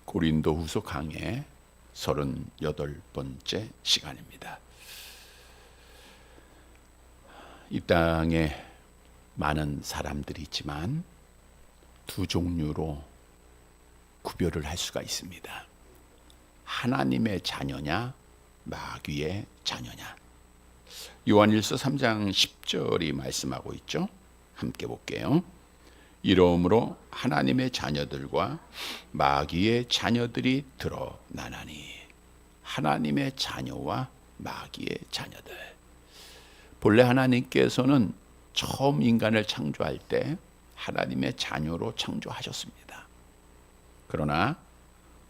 고린도후서 강의 38번째 시간입니다. 이 땅에 많은 사람들이 있지만 두 종류로 구별을 할 수가 있습니다. 하나님의 자녀냐, 마귀의 자녀냐. 요한일서 3장 10절이 말씀하고 있죠. 함께 볼게요. 이러므로 하나님의 자녀들과 마귀의 자녀들이 드러나나니. 하나님의 자녀와 마귀의 자녀들. 본래 하나님께서는 처음 인간을 창조할 때 하나님의 자녀로 창조하셨습니다. 그러나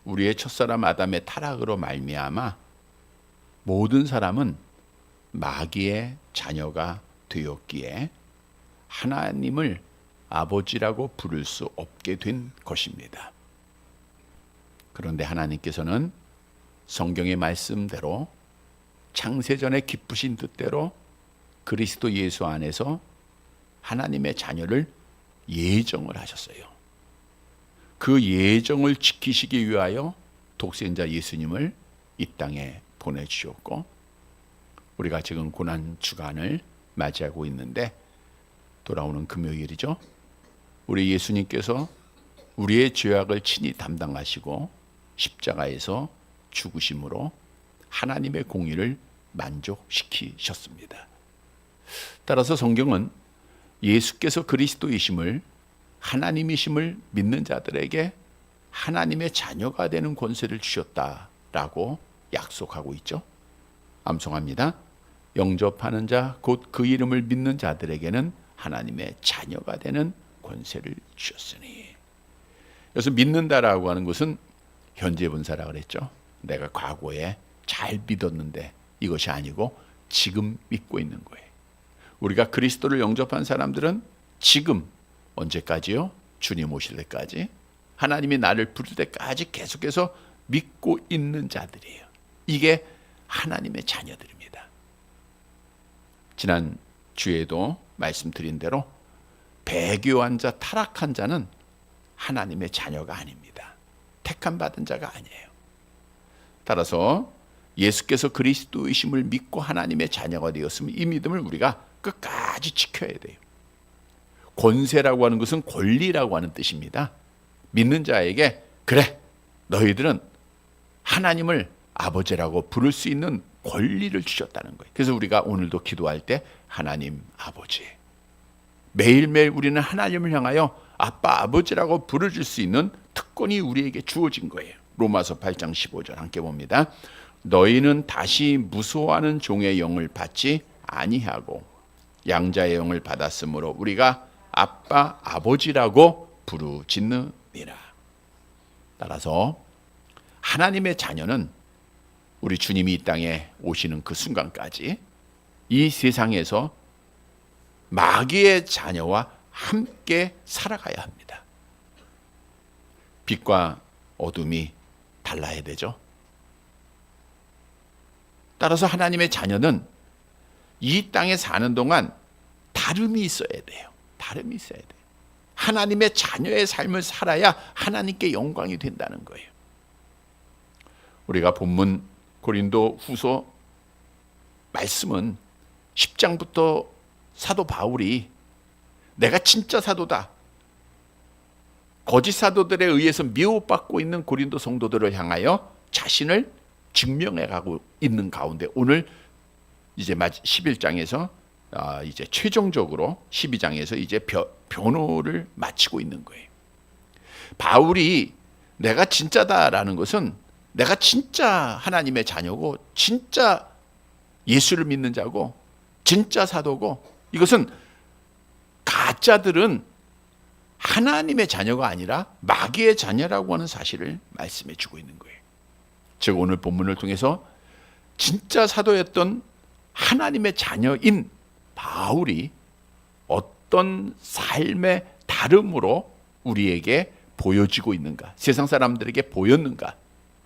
우리의 첫사람 아담의 타락으로 말미암아 모든 사람은 마귀의 자녀가 되었기에 하나님을 아버지라고 부를 수 없게 된 것입니다. 그런데 하나님께서는 성경의 말씀대로 창세전에 기쁘신 뜻대로 그리스도 예수 안에서 하나님의 자녀를 예정을 하셨어요. 그 예정을 지키시기 위하여 독생자 예수님을 이 땅에 보내주셨고, 우리가 지금 고난 주간을 맞이하고 있는데 돌아오는 금요일이죠. 우리 예수님께서 우리의 죄악을 친히 담당하시고 십자가에서 죽으심으로 하나님의 공의를 만족시키셨습니다. 따라서 성경은 예수께서 그리스도이심을, 하나님이심을 믿는 자들에게 하나님의 자녀가 되는 권세를 주셨다라고 약속하고 있죠. 암송합니다. 영접하는 자, 곧 그 이름을 믿는 자들에게는 하나님의 자녀가 되는 권세를 주셨으니. 그래서 믿는다라고 하는 것은 현재 분사라 그랬죠. 내가 과거에 잘 믿었는데 이것이 아니고 지금 믿고 있는 거예요. 우리가 그리스도를 영접한 사람들은 지금, 언제까지요? 주님 오실 때까지, 하나님이 나를 부를 때까지 계속해서 믿고 있는 자들이에요. 이게 하나님의 자녀들입니다. 지난 주에도 말씀드린 대로 배교한 자, 타락한 자는 하나님의 자녀가 아닙니다. 택함 받은 자가 아니에요. 따라서 예수께서 그리스도이심을 믿고 하나님의 자녀가 되었으면 이 믿음을 우리가 끝까지 지켜야 돼요. 권세라고 하는 것은 권리라고 하는 뜻입니다. 믿는 자에게 그래, 너희들은 하나님을 아버지라고 부를 수 있는 권리를 주셨다는 거예요. 그래서 우리가 오늘도 기도할 때 하나님 아버지, 매일매일 우리는 하나님을 향하여 아빠 아버지라고 부르실 수 있는 특권이 우리에게 주어진 거예요. 로마서 8장 15절 함께 봅니다. 너희는 다시 무소하는 종의 영을 받지 아니하고 양자의 영을 받았으므로 우리가 아빠 아버지라고 부르짖느니라. 따라서 하나님의 자녀는 우리 주님이 이 땅에 오시는 그 순간까지 이 세상에서 마귀의 자녀와 함께 살아가야 합니다. 빛과 어둠이 달라야 되죠. 따라서 하나님의 자녀는 이 땅에 사는 동안 다름이 있어야 돼요. 다름이 있어야 돼요. 하나님의 자녀의 삶을 살아야 하나님께 영광이 된다는 거예요. 우리가 본문 고린도 후서 말씀은 10장부터 사도 바울이 내가 진짜 사도다, 거짓 사도들에 의해서 미혹받고 있는 고린도 성도들을 향하여 자신을 증명해 가고 있는 가운데 오늘 이제 11장에서 이제 최종적으로 12장에서 이제 변호를 마치고 있는 거예요. 바울이 내가 진짜다라는 것은 내가 진짜 하나님의 자녀고 진짜 예수를 믿는 자고 진짜 사도고, 이것은 가짜들은 하나님의 자녀가 아니라 마귀의 자녀라고 하는 사실을 말씀해 주고 있는 거예요. 즉 오늘 본문을 통해서 진짜 사도였던 하나님의 자녀인 바울이 어떤 삶의 다름으로 우리에게 보여지고 있는가, 세상 사람들에게 보였는가,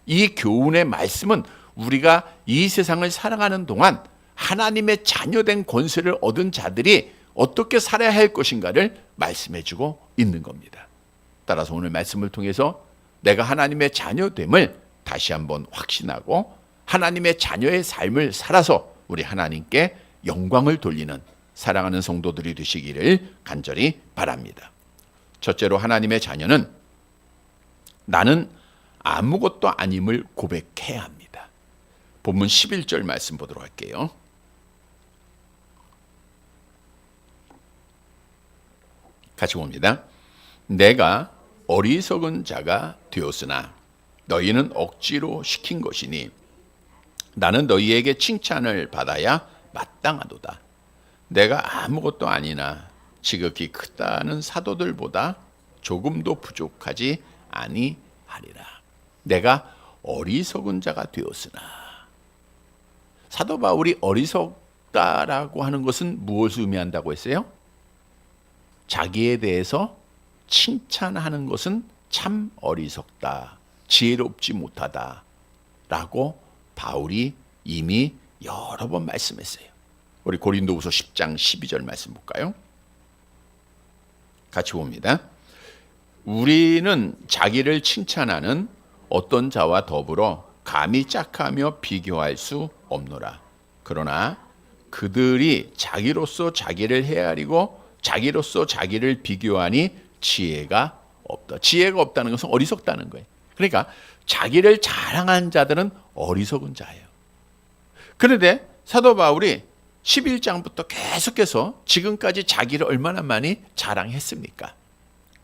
이 교훈의 말씀은 우리가 이 세상을 살아가는 동안 하나님의 자녀된 권세를 얻은 자들이 어떻게 살아야 할 것인가를 말씀해 주고 있는 겁니다. 따라서 오늘 말씀을 통해서 내가 하나님의 자녀됨을 다시 한번 확신하고 하나님의 자녀의 삶을 살아서 우리 하나님께 영광을 돌리는 사랑하는 성도들이 되시기를 간절히 바랍니다. 첫째로 하나님의 자녀는 나는 아무것도 아님을 고백해야 합니다. 본문 11절 말씀 보도록 할게요. 같이 봅니다. 내가 어리석은 자가 되었으나 너희는 억지로 시킨 것이니 나는 너희에게 칭찬을 받아야 마땅하도다. 내가 아무것도 아니나 지극히 크다는 사도들보다 조금도 부족하지 아니하리라. 내가 어리석은 자가 되었으나. 사도 바울이 어리석다라고 하는 것은 무엇을 의미한다고 했어요? 자기에 대해서 칭찬하는 것은 참 어리석다, 지혜롭지 못하다 라고 바울이 이미 여러 번 말씀했어요. 우리 고린도후서 10장 12절 말씀 볼까요? 같이 봅니다. 우리는 자기를 칭찬하는 어떤 자와 더불어 감히 짝하며 비교할 수 없노라. 그러나 그들이 자기로서 자기를 헤아리고 자기로서 자기를 비교하니 지혜가 없다. 지혜가 없다는 것은 어리석다는 거예요. 그러니까 자기를 자랑한 자들은 어리석은 자예요. 그런데 사도 바울이 11장부터 계속해서 지금까지 자기를 얼마나 많이 자랑했습니까?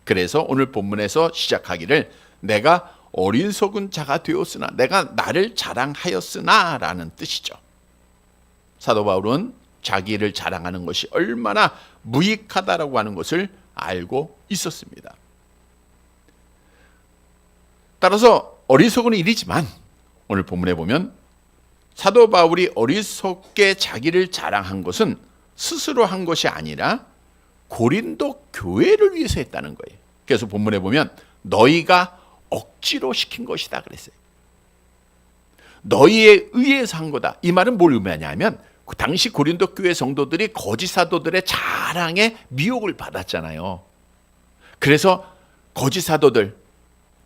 그래서 오늘 본문에서 시작하기를 내가 어리석은 자가 되었으나, 내가 나를 자랑하였으나 라는 뜻이죠. 사도 바울은 자기를 자랑하는 것이 얼마나 무익하다라고 하는 것을 알고 있었습니다. 따라서 어리석은 일이지만 오늘 본문에 보면 사도 바울이 어리석게 자기를 자랑한 것은 스스로 한 것이 아니라 고린도 교회를 위해서 했다는 거예요. 그래서 본문에 보면 너희가 억지로 시킨 것이다 그랬어요. 너희에 의해서 한 거다. 이 말은 뭘 의미하냐면 그 당시 고린도 교회 성도들이 거짓 사도들의 자랑에 미혹을 받았잖아요. 그래서 거짓 사도들,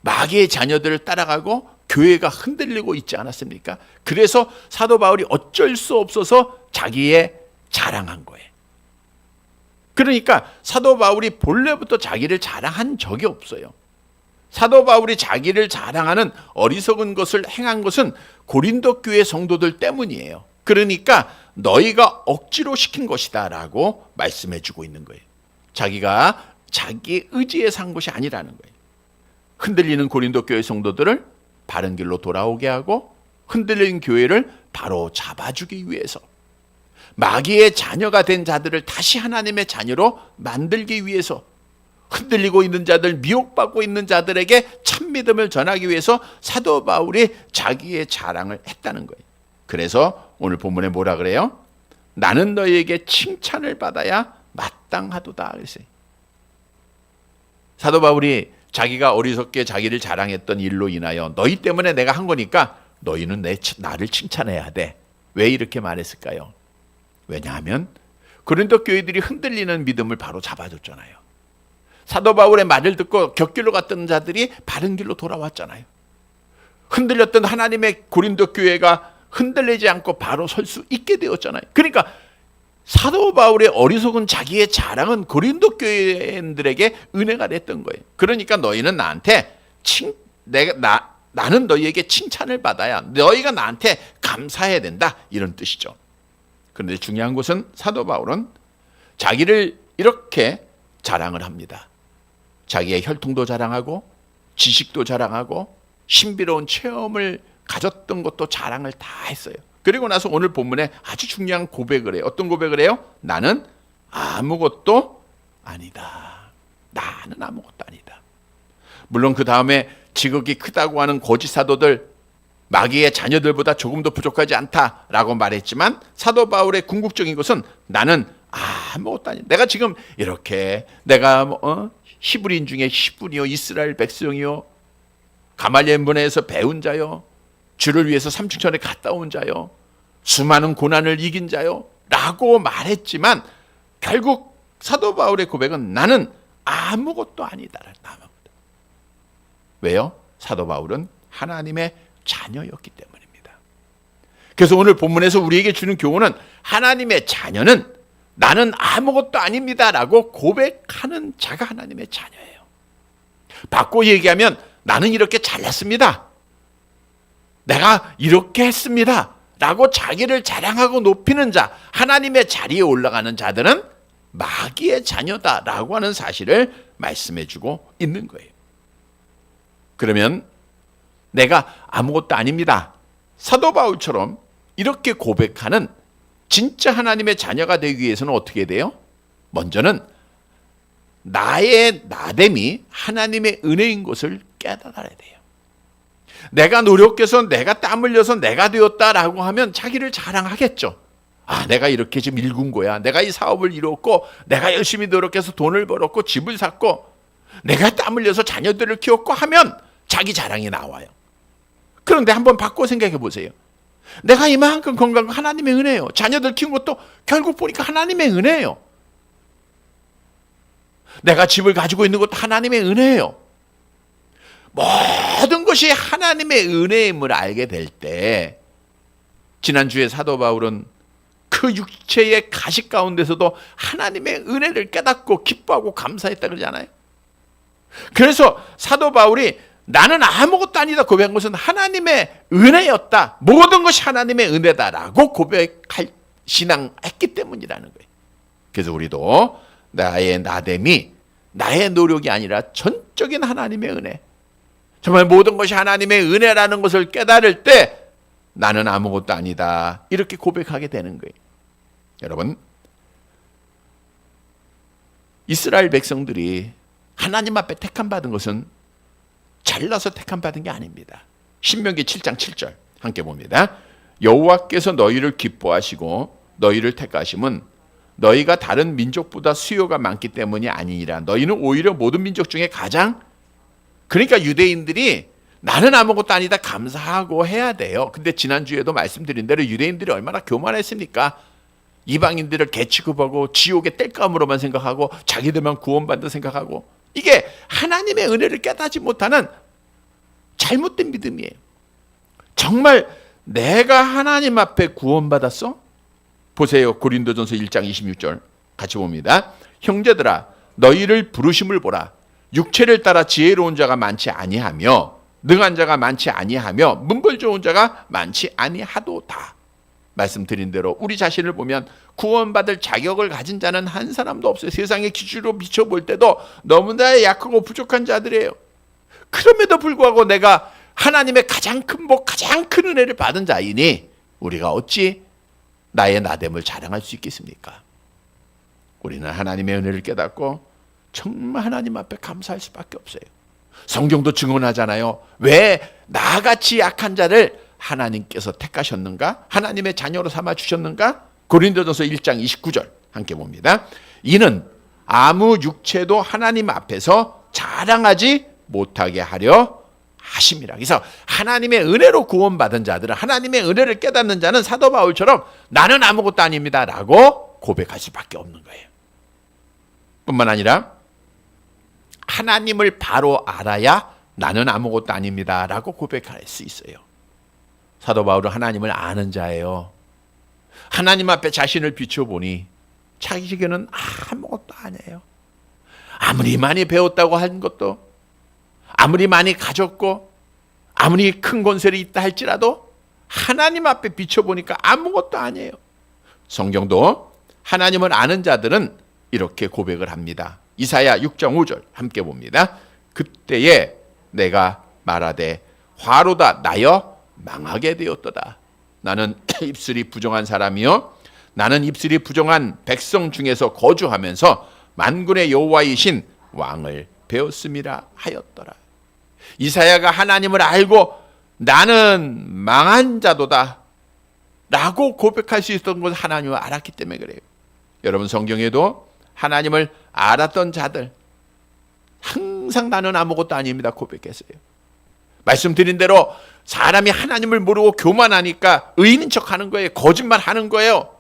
마귀의 자녀들을 따라가고 교회가 흔들리고 있지 않았습니까? 그래서 사도 바울이 어쩔 수 없어서 자기의 자랑한 거예요. 그러니까 사도 바울이 본래부터 자기를 자랑한 적이 없어요. 사도 바울이 자기를 자랑하는 어리석은 것을 행한 것은 고린도 교회 성도들 때문이에요. 그러니까 너희가 억지로 시킨 것이다 라고 말씀해 주고 있는 거예요. 자기가 자기 의지에서 한 것이 아니라는 거예요. 흔들리는 고린도 교회 성도들을 바른 길로 돌아오게 하고 흔들린 교회를 바로 잡아주기 위해서, 마귀의 자녀가 된 자들을 다시 하나님의 자녀로 만들기 위해서, 흔들리고 있는 자들, 미혹받고 있는 자들에게 참 믿음을 전하기 위해서 사도 바울이 자기의 자랑을 했다는 거예요. 그래서 오늘 본문에 뭐라 그래요? 나는 너희에게 칭찬을 받아야 마땅하도다 그랬어요. 사도 바울이 자기가 어리석게 자기를 자랑했던 일로 인하여 너희 때문에 내가 한 거니까 너희는 나를 칭찬해야 돼. 왜 이렇게 말했을까요? 왜냐하면 고린도 교회들이 흔들리는 믿음을 바로 잡아줬잖아요. 사도 바울의 말을 듣고 곁길로 갔던 자들이 바른 길로 돌아왔잖아요. 흔들렸던 하나님의 고린도 교회가 흔들리지 않고 바로 설 수 있게 되었잖아요. 그러니까 사도 바울의 어리석은 자기의 자랑은 고린도 교회인들에게 은혜가 됐던 거예요. 그러니까 너희는 나한테 나는 너희에게 칭찬을 받아야, 너희가 나한테 감사해야 된다, 이런 뜻이죠. 그런데 중요한 것은 사도 바울은 자기를 이렇게 자랑을 합니다. 자기의 혈통도 자랑하고 지식도 자랑하고 신비로운 체험을 가졌던 것도 자랑을 다 했어요. 그리고 나서 오늘 본문에 아주 중요한 고백을 해요. 어떤 고백을 해요? 나는 아무것도 아니다. 나는 아무것도 아니다. 물론 그 다음에 지극히 크다고 하는 거짓 사도들, 마귀의 자녀들보다 조금도 부족하지 않다라고 말했지만 사도 바울의 궁극적인 것은 나는 아무것도 아니다. 내가 지금 이렇게 내가 히브리인 중에 히브리요, 이스라엘 백성이요, 가말리엘 문화에서 배운 자요, 주를 위해서 삼층천에 갔다 온 자요, 수많은 고난을 이긴 자요 라고 말했지만 결국 사도 바울의 고백은 나는 아무것도 아니다. 왜요? 사도 바울은 하나님의 자녀였기 때문입니다. 그래서 오늘 본문에서 우리에게 주는 교훈은 하나님의 자녀는 나는 아무것도 아닙니다라고 고백하는 자가 하나님의 자녀예요. 바꿔 얘기하면 나는 이렇게 잘났습니다. 내가 이렇게 했습니다. 라고 자기를 자랑하고 높이는 자, 하나님의 자리에 올라가는 자들은 마귀의 자녀다라고 하는 사실을 말씀해주고 있는 거예요. 그러면 내가 아무것도 아닙니다. 사도 바울처럼 이렇게 고백하는 진짜 하나님의 자녀가 되기 위해서는 어떻게 돼요? 먼저는 나의 나됨이 하나님의 은혜인 것을 깨달아야 돼요. 내가 노력해서 내가 땀 흘려서 내가 되었다라고 하면 자기를 자랑하겠죠. 내가 이렇게 지금 일군 거야. 내가 이 사업을 이뤘고 내가 열심히 노력해서 돈을 벌었고 집을 샀고 내가 땀 흘려서 자녀들을 키웠고 하면 자기 자랑이 나와요. 그런데 한번 바꿔 생각해 보세요. 내가 이만큼 건강한 하나님의 은혜예요. 자녀들 키운 것도 결국 보니까 하나님의 은혜예요. 내가 집을 가지고 있는 것도 하나님의 은혜예요. 모든 것이 하나님의 은혜임을 알게 될 때, 지난주에 사도 바울은 그 육체의 가식 가운데서도 하나님의 은혜를 깨닫고 기뻐하고 감사했다 그러잖아요. 그래서 사도 바울이 나는 아무것도 아니다 고백한 것은 하나님의 은혜였다. 모든 것이 하나님의 은혜다라고 고백할 신앙했기 때문이라는 거예요. 그래서 우리도 나의 나됨이 나의 노력이 아니라 전적인 하나님의 은혜, 정말 모든 것이 하나님의 은혜라는 것을 깨달을 때 나는 아무것도 아니다 이렇게 고백하게 되는 거예요. 여러분, 이스라엘 백성들이 하나님 앞에 택함받은 것은 잘나서 택함받은 게 아닙니다. 신명기 7장 7절 함께 봅니다. 여호와께서 너희를 기뻐하시고 너희를 택하심은 너희가 다른 민족보다 수요가 많기 때문이 아니니라. 너희는 오히려 모든 민족 중에 가장, 그러니까 유대인들이 나는 아무것도 아니다 감사하고 해야 돼요. 근데 지난주에도 말씀드린 대로 유대인들이 얼마나 교만했습니까? 이방인들을 개취급하고 지옥의 땔감으로만 생각하고 자기들만 구원받는다 생각하고, 이게 하나님의 은혜를 깨닫지 못하는 잘못된 믿음이에요. 정말 내가 하나님 앞에 구원받았어? 보세요. 고린도전서 1장 26절 같이 봅니다. 형제들아 너희를 부르심을 보라. 육체를 따라 지혜로운 자가 많지 아니하며 능한 자가 많지 아니하며 문벌 좋은 자가 많지 아니하도다. 말씀드린 대로 우리 자신을 보면 구원받을 자격을 가진 자는 한 사람도 없어요. 세상의 기준으로 비춰볼 때도 너무나 약하고 부족한 자들이에요. 그럼에도 불구하고 내가 하나님의 가장 큰 복, 가장 큰 은혜를 받은 자이니 우리가 어찌 나의 나됨을 자랑할 수 있겠습니까? 우리는 하나님의 은혜를 깨닫고 정말 하나님 앞에 감사할 수밖에 없어요. 성경도 증언하잖아요. 왜 나같이 약한 자를 하나님께서 택하셨는가? 하나님의 자녀로 삼아 주셨는가? 고린도전서 1장 29절 함께 봅니다. 이는 아무 육체도 하나님 앞에서 자랑하지 못하게 하려 하심이라. 그래서 하나님의 은혜로 구원받은 자들은, 하나님의 은혜를 깨닫는 자는 사도 바울처럼 나는 아무것도 아닙니다 라고 고백할 수밖에 없는 거예요. 뿐만 아니라 하나님을 바로 알아야 나는 아무것도 아닙니다 라고 고백할 수 있어요. 사도 바울은 하나님을 아는 자예요. 하나님 앞에 자신을 비춰보니 자기에게는 아무것도 아니에요. 아무리 많이 배웠다고 한 것도, 아무리 많이 가졌고 아무리 큰 권세를 있다 할지라도 하나님 앞에 비춰보니까 아무것도 아니에요. 성경도 하나님을 아는 자들은 이렇게 고백을 합니다. 이사야 6장 5절 함께 봅니다. 그때에 내가 말하되 화로다 나여 망하게 되었도다. 나는 입술이 부정한 사람이요 나는 입술이 부정한 백성 중에서 거주하면서 만군의 여호와이신 왕을 배웠음이라 하였더라. 이사야가 하나님을 알고 나는 망한 자도다 라고 고백할 수 있었던 것은 하나님을 알았기 때문에 그래요. 여러분, 성경에도 하나님을 알았던 자들 항상 나는 아무것도 아닙니다 고백했어요. 말씀드린 대로 사람이 하나님을 모르고 교만하니까 의인인 척하는 거예요. 거짓말하는 거예요.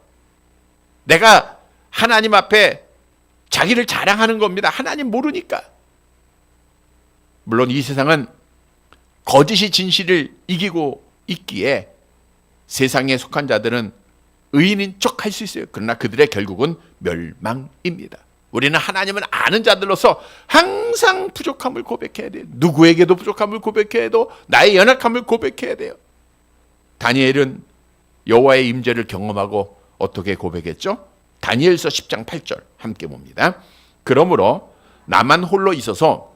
내가 하나님 앞에 자기를 자랑하는 겁니다. 하나님 모르니까. 물론 이 세상은 거짓이 진실을 이기고 있기에 세상에 속한 자들은 의인인 척 할 수 있어요. 그러나 그들의 결국은 멸망입니다. 우리는 하나님을 아는 자들로서 항상 부족함을 고백해야 돼요. 누구에게도 부족함을 고백해야 돼요. 나의 연약함을 고백해야 돼요. 다니엘은 여호와의 임재를 경험하고 어떻게 고백했죠? 다니엘서 10장 8절 함께 봅니다. 그러므로 나만 홀로 있어서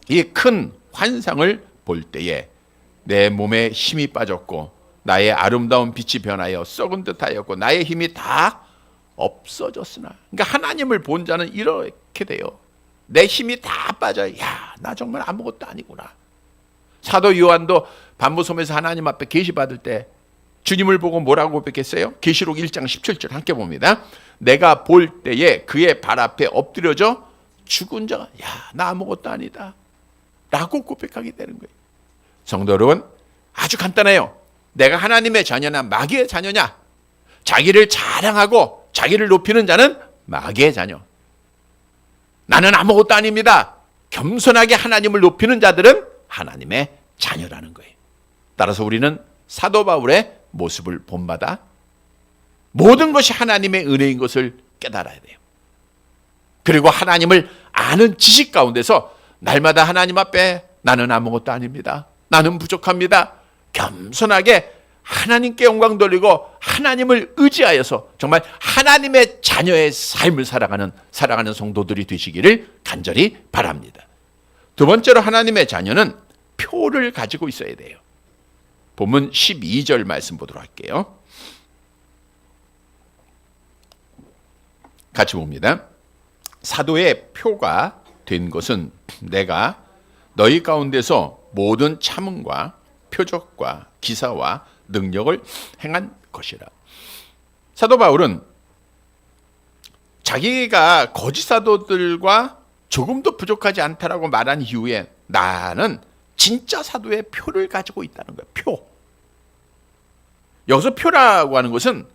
이 큰 환상을 볼 때에 내 몸에 힘이 빠졌고 나의 아름다운 빛이 변하여 썩은 듯하였고 나의 힘이 다 없어졌으나, 그러니까 하나님을 본 자는 이렇게 돼요. 내 힘이 다 빠져요. 야, 나 정말 아무것도 아니구나. 사도 요한도 반모섬에서 하나님 앞에 계시받을 때 주님을 보고 뭐라고 고백했어요? 계시록 1장 17절 함께 봅니다. 내가 볼 때에 그의 발 앞에 엎드려져 죽은 자가 야, 나 아무것도 아니다 라고 고백하게 되는 거예요. 성도 여러분, 아주 간단해요. 내가 하나님의 자녀냐 마귀의 자녀냐? 자기를 자랑하고 자기를 높이는 자는 마귀의 자녀. 나는 아무것도 아닙니다. 겸손하게 하나님을 높이는 자들은 하나님의 자녀라는 거예요. 따라서 우리는 사도 바울의 모습을 본받아 모든 것이 하나님의 은혜인 것을 깨달아야 돼요. 그리고 하나님을 아는 지식 가운데서 날마다 하나님 앞에 나는 아무것도 아닙니다. 나는 부족합니다. 겸손하게 하나님께 영광 돌리고 하나님을 의지하여서 정말 하나님의 자녀의 삶을 살아가는 성도들이 되시기를 간절히 바랍니다. 두 번째로 하나님의 자녀는 표를 가지고 있어야 돼요. 본문 12절 말씀 보도록 할게요. 같이 봅니다. 사도의 표가 된 것은 내가 너희 가운데서 모든 참음과 표적과 기사와 능력을 행한 것이라. 사도 바울은 자기가 거짓 사도들과 조금도 부족하지 않다라고 말한 이후에 나는 진짜 사도의 표를 가지고 있다는 거예요. 표. 여기서 표라고 하는 것은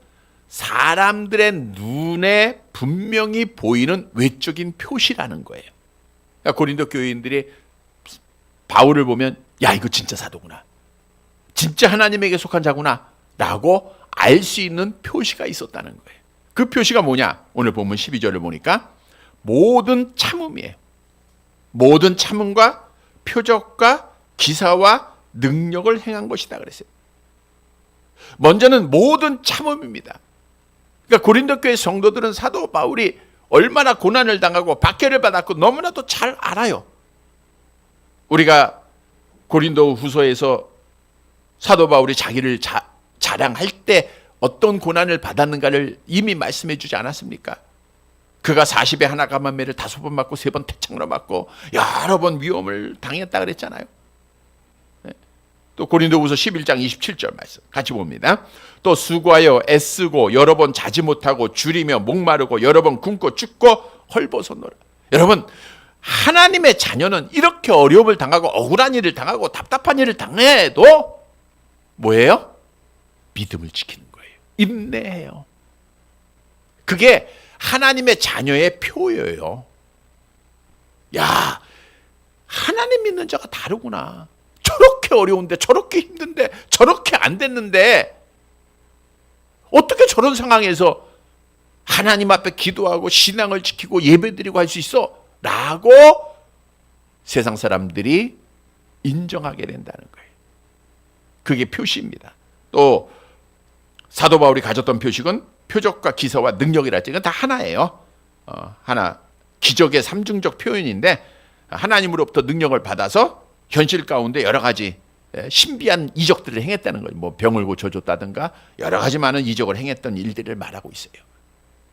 사람들의 눈에 분명히 보이는 외적인 표시라는 거예요. 그러니까 고린도 교인들이 바울을 보면 야, 이거 진짜 사도구나, 진짜 하나님에게 속한 자구나 라고 알 수 있는 표시가 있었다는 거예요. 그 표시가 뭐냐? 오늘 본문 12절을 보니까 모든 참음이에요. 모든 참음과 표적과 기사와 능력을 행한 것이다 그랬어요. 먼저는 모든 참음입니다. 그러니까 고린도 교회 성도들은 사도 바울이 얼마나 고난을 당하고 박해를 받았고 너무나도 잘 알아요. 우리가 고린도 후서에서 사도 바울이 자기를 자랑할 때 어떤 고난을 받았는가를 이미 말씀해 주지 않았습니까? 그가 40에 하나 감한매를 5번 맞고 3번 태창으로 맞고 여러 번 위험을 당했다 그랬잖아요. 또 고린도후서 11장 27절 말씀 같이 봅니다. 또 수고하여 애쓰고 여러 번 자지 못하고 줄이며 목마르고 여러 번 굶고 춥고 헐벗었노라. 여러분, 하나님의 자녀는 이렇게 어려움을 당하고 억울한 일을 당하고 답답한 일을 당해도 뭐예요? 믿음을 지키는 거예요. 인내해요. 그게 하나님의 자녀의 표예요. 야, 하나님 믿는 자가 다르구나. 저렇게 어려운데, 저렇게 힘든데, 저렇게 안 됐는데 어떻게 저런 상황에서 하나님 앞에 기도하고 신앙을 지키고 예배드리고 할 수 있어? 라고 세상 사람들이 인정하게 된다는 거예요. 그게 표시입니다. 또 사도 바울이 가졌던 표식은 표적과 기사와 능력이라 이건 다 하나예요. 하나, 기적의 삼중적 표현인데 하나님으로부터 능력을 받아서 현실 가운데 여러 가지 신비한 이적들을 행했다는 거예요. 뭐 병을 고쳐줬다든가 여러 가지 많은 이적을 행했던 일들을 말하고 있어요.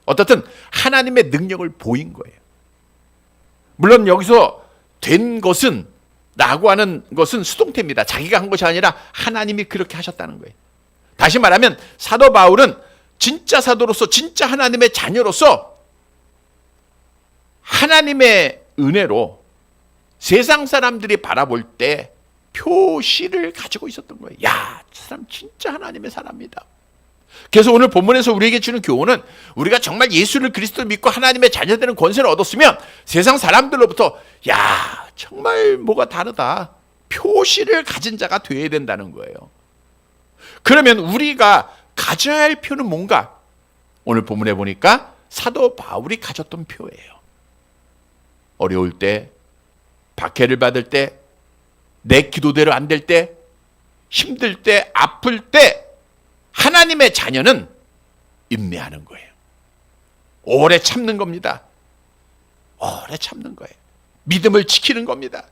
어떻든 하나님의 능력을 보인 거예요. 물론 여기서 된 것은 라고 하는 것은 수동태입니다. 자기가 한 것이 아니라 하나님이 그렇게 하셨다는 거예요. 다시 말하면 사도 바울은 진짜 사도로서 진짜 하나님의 자녀로서 하나님의 은혜로 세상 사람들이 바라볼 때 표시를 가지고 있었던 거예요. 야, 저 사람 진짜 하나님의 사람이다. 그래서 오늘 본문에서 우리에게 주는 교훈은 우리가 정말 예수를 그리스도를 믿고 하나님의 자녀되는 권세를 얻었으면 세상 사람들로부터 야, 정말 뭐가 다르다, 표시를 가진 자가 되어야 된다는 거예요. 그러면 우리가 가져야 할 표는 뭔가? 오늘 본문에 보니까 사도 바울이 가졌던 표예요. 어려울 때, 박해를 받을 때, 내 기도대로 안 될 때, 힘들 때, 아플 때 하나님의 자녀는 인내하는 거예요. 오래 참는 겁니다. 오래 참는 거예요. 믿음을 지키는 겁니다.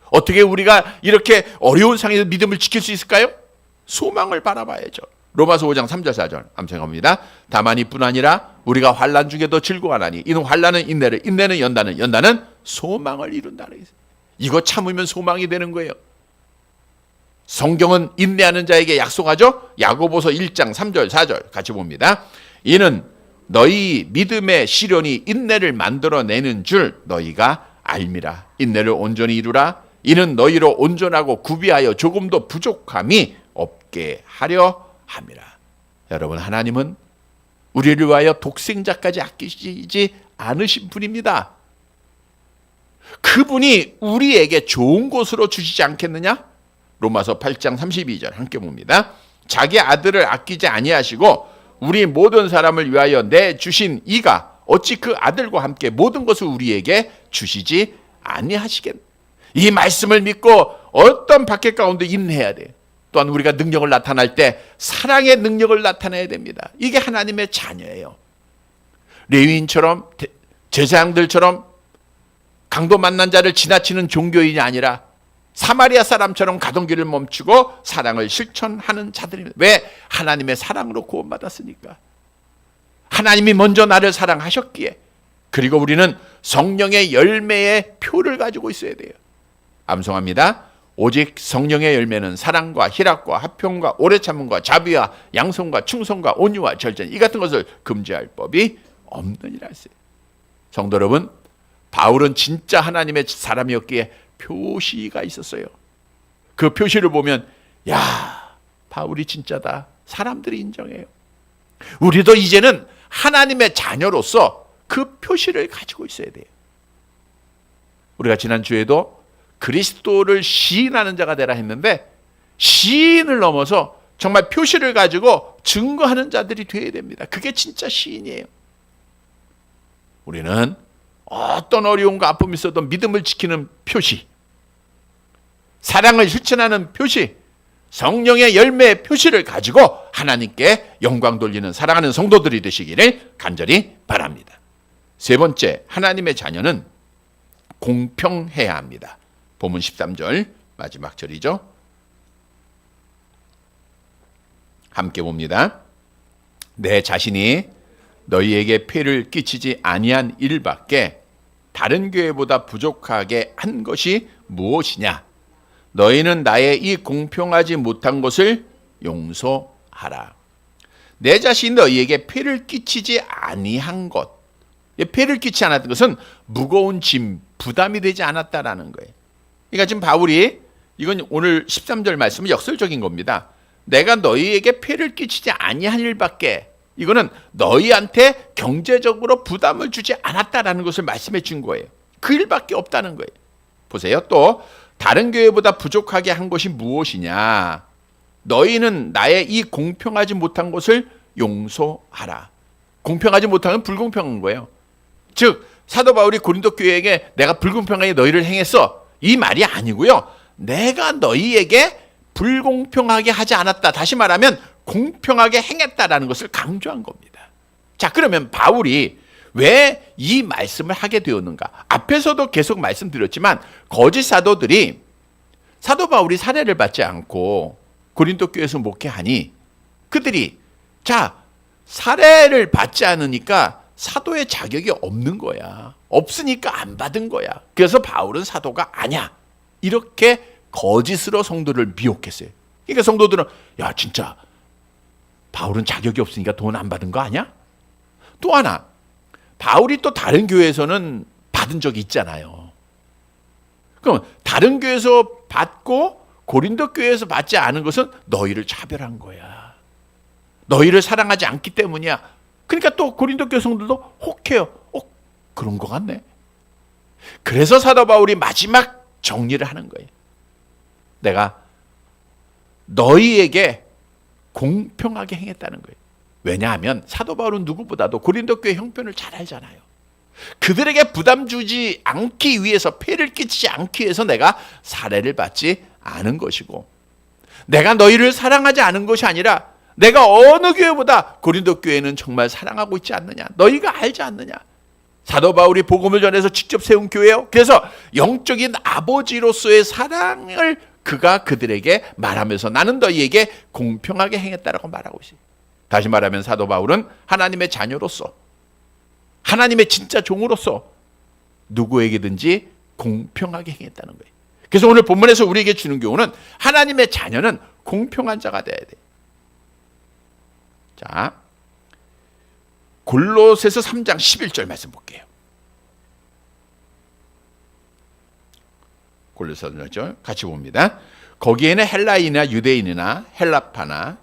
어떻게 우리가 이렇게 어려운 상황에서 믿음을 지킬 수 있을까요? 소망을 바라봐야죠. 로마서 5장 3절 4절 암송합니다. 다만 이뿐 아니라 우리가 환난 중에도 즐거워하나니 이는 환난은 인내를, 인내는 연단을, 연단은 소망을 이룬다는 거예요. 이거 참으면 소망이 되는 거예요. 성경은 인내하는 자에게 약속하죠. 야고보서 1장 3절 4절 같이 봅니다. 이는 너희 믿음의 시련이 인내를 만들어내는 줄 너희가 알미라. 인내를 온전히 이루라. 이는 너희로 온전하고 구비하여 조금도 부족함이 없게 하려 함이라. 여러분, 하나님은 우리를 위하여 독생자까지 아끼시지 않으신 분입니다. 그분이 우리에게 좋은 곳으로 주시지 않겠느냐? 로마서 8장 32절 함께 봅니다. 자기 아들을 아끼지 아니하시고 우리 모든 사람을 위하여 내주신 이가 어찌 그 아들과 함께 모든 것을 우리에게 주시지 아니하시겠느냐? 이 말씀을 믿고 어떤 박해 가운데 인내해야 돼요. 또한 우리가 능력을 나타날 때 사랑의 능력을 나타내야 됩니다. 이게 하나님의 자녀예요. 레위인처럼 제사장들처럼 강도 만난 자를 지나치는 종교인이 아니라 사마리아 사람처럼 가던 길을 멈추고 사랑을 실천하는 자들입니다. 왜? 하나님의 사랑으로 구원받았으니까. 하나님이 먼저 나를 사랑하셨기에. 그리고 우리는 성령의 열매의 표를 가지고 있어야 돼요. 암송합니다. 오직 성령의 열매는 사랑과 희락과 화평과 오래 참음과 자비와 양성과 충성과 온유와 절제는 이 같은 것을 금지할 법이 없느니라 했어요. 성도 여러분, 바울은 진짜 하나님의 사람이었기에 표시가 있었어요. 그 표시를 보면 야, 바울이 진짜다. 사람들이 인정해요. 우리도 이제는 하나님의 자녀로서 그 표시를 가지고 있어야 돼요. 우리가 지난주에도 그리스도를 시인하는 자가 되라 했는데 시인을 넘어서 정말 표시를 가지고 증거하는 자들이 되어야 됩니다. 그게 진짜 시인이에요. 우리는 어떤 어려움과 아픔이 있어도 믿음을 지키는 표시, 사랑을 실천하는 표시, 성령의 열매의 표시를 가지고 하나님께 영광 돌리는 사랑하는 성도들이 되시기를 간절히 바랍니다. 세 번째, 하나님의 자녀는 공평해야 합니다. 본문 13절 마지막 절이죠. 함께 봅니다. 내 자신이 너희에게 폐를 끼치지 아니한 일밖에 다른 교회보다 부족하게 한 것이 무엇이냐? 너희는 나의 이 공평하지 못한 것을 용서하라. 내 자신이 너희에게 폐를 끼치지 아니한 것. 폐를 끼치지 않았던 것은 무거운 짐, 부담이 되지 않았다라는 거예요. 그러니까 지금 바울이 이건 오늘 13절 말씀은 역설적인 겁니다. 내가 너희에게 폐를 끼치지 아니한 일밖에, 이거는 너희한테 경제적으로 부담을 주지 않았다라는 것을 말씀해 준 거예요. 그 일밖에 없다는 거예요. 보세요. 또 다른 교회보다 부족하게 한 것이 무엇이냐? 너희는 나의 이 공평하지 못한 것을 용서하라. 공평하지 못한 건 불공평한 거예요. 즉 사도 바울이 고린도 교회에게 내가 불공평하게 너희를 행했어, 이 말이 아니고요. 내가 너희에게 불공평하게 하지 않았다. 다시 말하면 공평하게 행했다라는 것을 강조한 겁니다. 자, 그러면 바울이 왜 이 말씀을 하게 되었는가? 앞에서도 계속 말씀드렸지만 거짓 사도들이 사도 바울이 사례를 받지 않고 고린도 교회에서 목회하니 그들이 자, 사례를 받지 않으니까 사도의 자격이 없는 거야. 없으니까 안 받은 거야. 그래서 바울은 사도가 아니야. 이렇게 거짓으로 성도를 미혹했어요. 그러니까 성도들은 야, 진짜 바울은 자격이 없으니까 돈 안 받은 거 아니야? 또 하나, 바울이 또 다른 교회에서는 받은 적이 있잖아요. 그럼 다른 교회에서 받고 고린도 교회에서 받지 않은 것은 너희를 차별한 거야. 너희를 사랑하지 않기 때문이야. 그러니까 또 고린도 교회 성도들도 혹해요. 그런 것 같네. 그래서 사도 바울이 마지막 정리를 하는 거예요. 내가 너희에게 공평하게 행했다는 거예요. 왜냐하면 사도 바울은 누구보다도 고린도 교회 형편을 잘 알잖아요. 그들에게 부담 주지 않기 위해서, 폐를 끼치지 않기 위해서 내가 살해를 받지 않은 것이고, 내가 너희를 사랑하지 않은 것이 아니라 내가 어느 교회보다 고린도 교회는 정말 사랑하고 있지 않느냐, 너희가 알지 않느냐. 사도 바울이 복음을 전해서 직접 세운 교회요. 그래서 영적인 아버지로서의 사랑을 그가 그들에게 말하면서 나는 너희에게 공평하게 행했다라고 말하고 있어요. 다시 말하면 사도 바울은 하나님의 자녀로서, 하나님의 진짜 종으로서 누구에게든지 공평하게 행했다는 거예요. 그래서 오늘 본문에서 우리에게 주는 교훈은 하나님의 자녀는 공평한 자가 돼야 돼요. 자, 골로새서 3장 11절 말씀 볼게요. 골로새서 3절 같이 봅니다. 거기에는 헬라인이나 유대인이나 헬라파나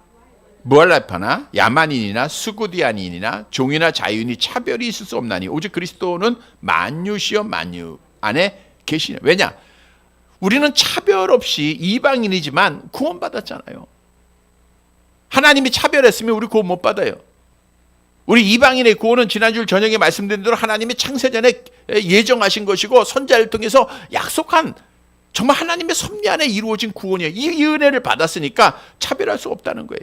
무알라파나 야만인이나 수구디아인이나 종이나 자유인이 차별이 있을 수 없나니 오직 그리스도는 만유시여 만유 안에 계시냐. 왜냐? 우리는 차별 없이 이방인이지만 구원받았잖아요. 하나님이 차별했으면 우리 구원 못 받아요. 우리 이방인의 구원은 지난주 저녁에 말씀드린 대로 하나님이 창세전에 예정하신 것이고 선자를 통해서 약속한 정말 하나님의 섭리 안에 이루어진 구원이에요. 이 은혜를 받았으니까 차별할 수 없다는 거예요.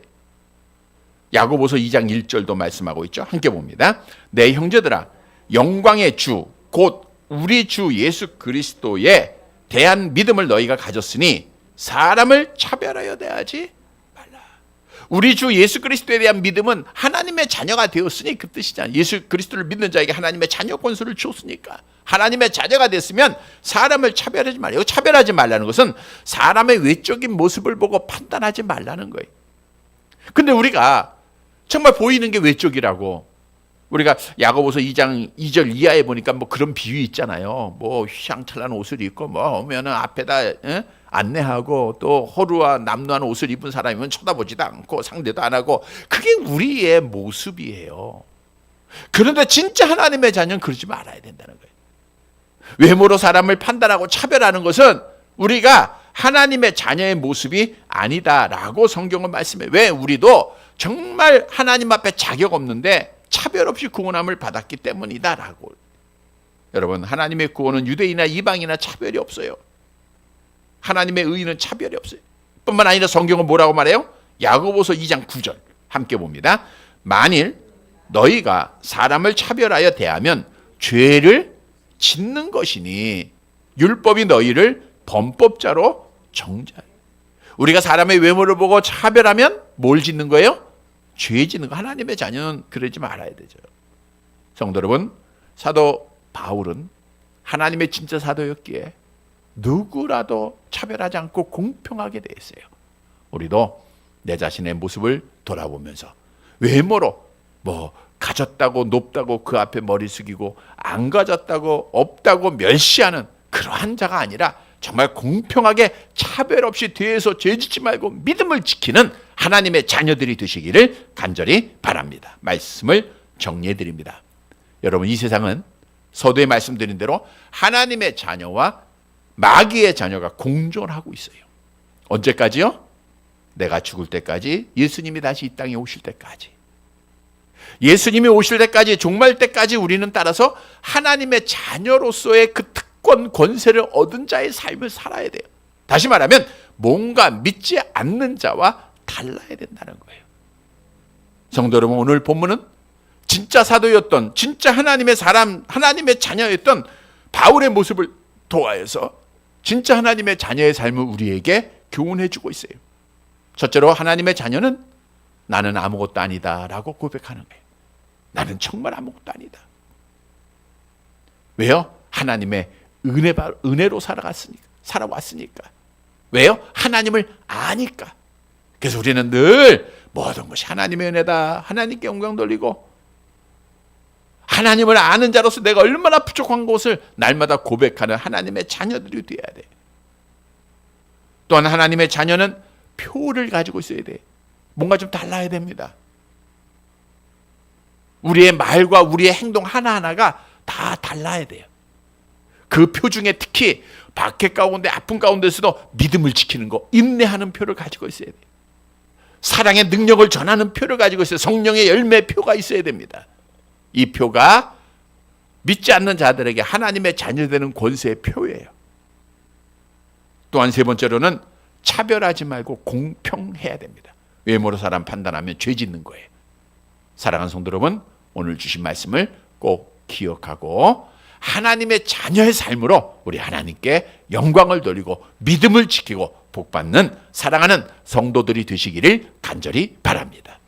야고보서 2장 1절도 말씀하고 있죠. 함께 봅니다. 내 형제들아, 영광의 주 곧 우리 주 예수 그리스도에 대한 믿음을 너희가 가졌으니 사람을 차별하여 대하지 말라. 우리 주 예수 그리스도에 대한 믿음은 하나님의 자녀가 되었으니 그 뜻이잖아요. 예수 그리스도를 믿는 자에게 하나님의 자녀 권세를 줬으니까. 하나님의 자녀가 됐으면 사람을 차별하지 말아요. 차별하지 말라는 것은 사람의 외적인 모습을 보고 판단하지 말라는 거예요. 근데 우리가 정말 보이는 게 외적이라고, 우리가 야고보서 2장 2절 이하에 보니까 뭐 그런 비유 있잖아요. 뭐 휘황찬란한 옷을 입고 뭐 오면은 앞에다 안내하고 또 허루와 남루한 옷을 입은 사람이면 쳐다보지도 않고 상대도 안 하고, 그게 우리의 모습이에요. 그런데 진짜 하나님의 자녀는 그러지 말아야 된다는 거예요. 외모로 사람을 판단하고 차별하는 것은 우리가 하나님의 자녀의 모습이 아니다라고 성경은 말씀해요. 왜? 우리도 정말 하나님 앞에 자격 없는데 차별 없이 구원함을 받았기 때문이다라고. 여러분, 하나님의 구원은 유대인이나 이방이나 차별이 없어요. 하나님의 의는 차별이 없어요. 뿐만 아니라 성경은 뭐라고 말해요? 야고보서 2장 9절 함께 봅니다. 만일 너희가 사람을 차별하여 대하면 죄를 짓는 것이니 율법이 너희를 범법자로 정죄하여. 우리가 사람의 외모를 보고 차별하면 뭘 짓는 거예요? 죄 짓는 거. 하나님의 자녀는 그러지 말아야 되죠. 성도 여러분, 사도 바울은 하나님의 진짜 사도였기에 누구라도 차별하지 않고 공평하게 대했어요. 우리도 내 자신의 모습을 돌아보면서 외모로 뭐 가졌다고 높다고 그 앞에 머리 숙이고 안 가졌다고 없다고 멸시하는 그러한 자가 아니라 정말 공평하게 차별 없이 뒤에서 죄짓지 말고 믿음을 지키는 하나님의 자녀들이 되시기를 간절히 바랍니다. 말씀을 정리해 드립니다. 여러분, 이 세상은 서두에 말씀드린 대로 하나님의 자녀와 마귀의 자녀가 공존하고 있어요. 언제까지요? 내가 죽을 때까지, 예수님이 다시 이 땅에 오실 때까지. 예수님이 오실 때까지, 종말 때까지 우리는 따라서 하나님의 자녀로서의 그 특권, 권세를 얻은 자의 삶을 살아야 돼요. 다시 말하면 뭔가 믿지 않는 자와 달라야 된다는 거예요. 성도 여러분, 오늘 본문은 진짜 사도였던, 진짜 하나님의 사람, 하나님의 자녀였던 바울의 모습을 도하여서 진짜 하나님의 자녀의 삶을 우리에게 교훈해 주고 있어요. 첫째로 하나님의 자녀는 나는 아무것도 아니다 라고 고백하는 거예요. 나는 정말 아무것도 아니다. 왜요? 하나님의 은혜로 살아왔으니까. 왜요? 하나님을 아니까. 그래서 우리는 늘 모든 것이 하나님의 은혜다, 하나님께 영광 돌리고, 하나님을 아는 자로서 내가 얼마나 부족한 것을 날마다 고백하는 하나님의 자녀들이 되어야 돼. 또한 하나님의 자녀는 표를 가지고 있어야 돼. 뭔가 좀 달라야 됩니다. 우리의 말과 우리의 행동 하나하나가 다 달라야 돼요. 그 표 중에 특히 박해 가운데 아픔 가운데서도 믿음을 지키는 거, 인내하는 표를 가지고 있어야 돼요. 사랑의 능력을 전하는 표를 가지고 있어요. 성령의 열매 표가 있어야 됩니다. 이 표가 믿지 않는 자들에게 하나님의 자녀되는 권세의 표예요. 또한 세 번째로는 차별하지 말고 공평해야 됩니다. 외모로 사람 판단하면 죄 짓는 거예요. 사랑하는 성도 여러분, 오늘 주신 말씀을 꼭 기억하고 하나님의 자녀의 삶으로 우리 하나님께 영광을 돌리고 믿음을 지키고 복받는 사랑하는 성도들이 되시기를 간절히 바랍니다.